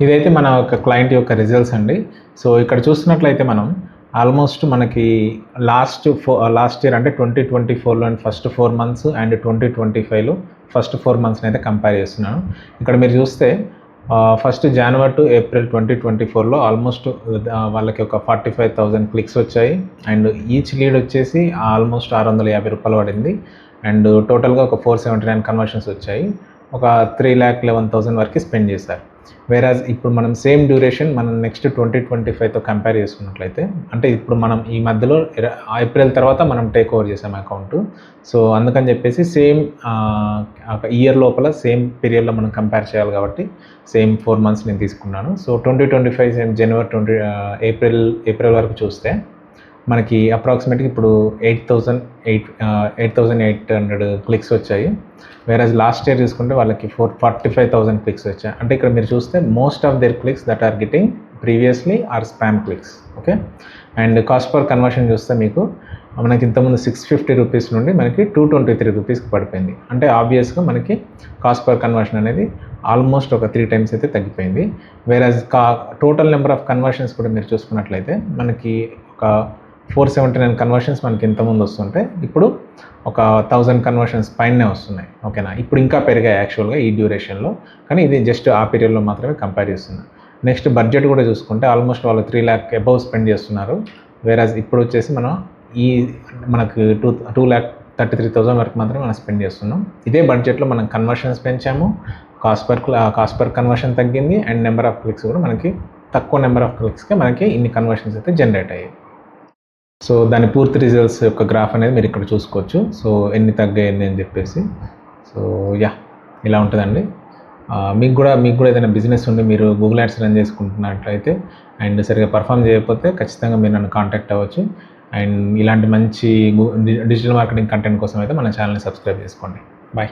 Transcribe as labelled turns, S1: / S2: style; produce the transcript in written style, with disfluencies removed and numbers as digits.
S1: ఇదైతే మన ఒక క్లయింట్ యొక్క రిజల్ట్స్ అండి. సో ఇక్కడ చూస్తున్నట్లయితే మనం ఆల్మోస్ట్ మనకి లాస్ట్ ఇయర్ అంటే 2024లో ఫస్ట్ 4 మంత్స్ అండ్ 2025లో ఫస్ట్ 4 మంత్స్ని అయితే కంపేర్ చేస్తున్నాను. ఇక్కడ మీరు చూస్తే ఫస్ట్ జనవరి టు ఏప్రిల్ 2024లో ఆల్మోస్ట్ వాళ్ళకి ఒక 45,000 క్లిక్స్ వచ్చాయి. అండ్ ఈచ్ లీడ్ వచ్చేసి ఆల్మోస్ట్ ₹650 పడింది. అండ్ టోటల్గా ఒక 479 కన్వర్షన్స్ వచ్చాయి. ఒక 3,11,000 వరకు స్పెండ్ చేశారు. వేరాజ్ ఇప్పుడు మనం సేమ్ డ్యూరేషన్ మనం నెక్స్ట్ 2025తో కంపేర్ చేసుకున్నట్లయితే, అంటే ఇప్పుడు మనం ఈ మధ్యలో ఏప్రిల్ తర్వాత మనం టేక్ ఓవర్ చేసాం అకౌంట్. సో అందుకని చెప్పేసి సేమ్ ఒక ఇయర్ లోపల సేమ్ పీరియడ్లో మనం కంపేర్ చేయాలి కాబట్టి సేమ్ 4 మంత్స్ నేను తీసుకున్నాను. సో 2025 సేమ్ జనవరి ఏప్రిల్ వరకు చూస్తే మనకి అప్రాక్సిమేట్గా ఇప్పుడు 8,800 క్లిక్స్ వచ్చాయి. వేరాజ్ లాస్ట్ ఇయర్ చూసుకుంటే వాళ్ళకి 45,000 క్లిక్స్ వచ్చాయి. అంటే ఇక్కడ మీరు చూస్తే most of their clicks that are getting previously are spam clicks. Okay, and cost per conversion చూస్తే మీకు మనకి ఇంతకుముందు ₹650 నుండి మనకి ₹223కి పడిపోయింది. అంటే ఆబ్వియస్గా మనకి కాస్ట్ పర్ కన్వర్షన్ అనేది ఆల్మోస్ట్ ఒక 3 times అయితే తగ్గిపోయింది. వేరాజ్ టోటల్ నెంబర్ ఆఫ్ కన్వర్షన్స్ కూడా మీరు చూసుకున్నట్లయితే మనకి ఒక 479 కన్వర్షన్స్ మనకి ఇంతకుముందు వస్తుంటే ఇప్పుడు ఒక 1000 కన్వర్షన్స్ పైనే వస్తున్నాయి. ఓకేనా, ఇప్పుడు ఇంకా పెరిగాయి యాక్చువల్గా ఈ డ్యూరేషన్లో, కానీ ఇది జస్ట్ ఆ పీరియడ్లో మాత్రమే కంపేర్ చేస్తున్నాను. నెక్స్ట్ బడ్జెట్ కూడా చూసుకుంటే ఆల్మోస్ట్ వాళ్ళు 3 lakh అబౌవ్ స్పెండ్ చేస్తున్నారు. వేరాజ్ ఇప్పుడు వచ్చేసి మనం మనకు 2,33,000 వరకు మాత్రమే మనం స్పెండ్ చేస్తున్నాం. ఇదే బడ్జెట్లో మనం కన్వర్షన్స్ పెంచాము, కాస్ట్ పర్ కన్వర్షన్ తగ్గింది, అండ్ నెంబర్ ఆఫ్ క్లిక్స్ కూడా మనకి తక్కువ నెంబర్ ఆఫ్ క్లిక్స్కే మనకి ఇన్ని కన్వర్షన్స్ అయితే జనరేట్ అయ్యాయి. సో దాని పూర్తి రిజల్ట్స్ యొక్క గ్రాఫ్ అనేది మీరు ఇక్కడ చూసుకోవచ్చు. సో ఎన్ని తగ్గాయింది అని చెప్పేసి. సో ఇలా ఉంటుందండి. మీకు కూడా ఏదైనా బిజినెస్ ఉండి మీరు గూగుల్ యాడ్స్ రన్ చేసుకుంటున్నట్లయితే అండ్ సరిగా పర్ఫామ్ చేయకపోతే ఖచ్చితంగా మీరు నన్ను కాంటాక్ట్ అవ్వచ్చు. అండ్ ఇలాంటి మంచి డిజిటల్ మార్కెటింగ్ కంటెంట్ కోసం అయితే మన ఛానల్ని సబ్స్క్రైబ్ చేసుకోండి. బాయ్.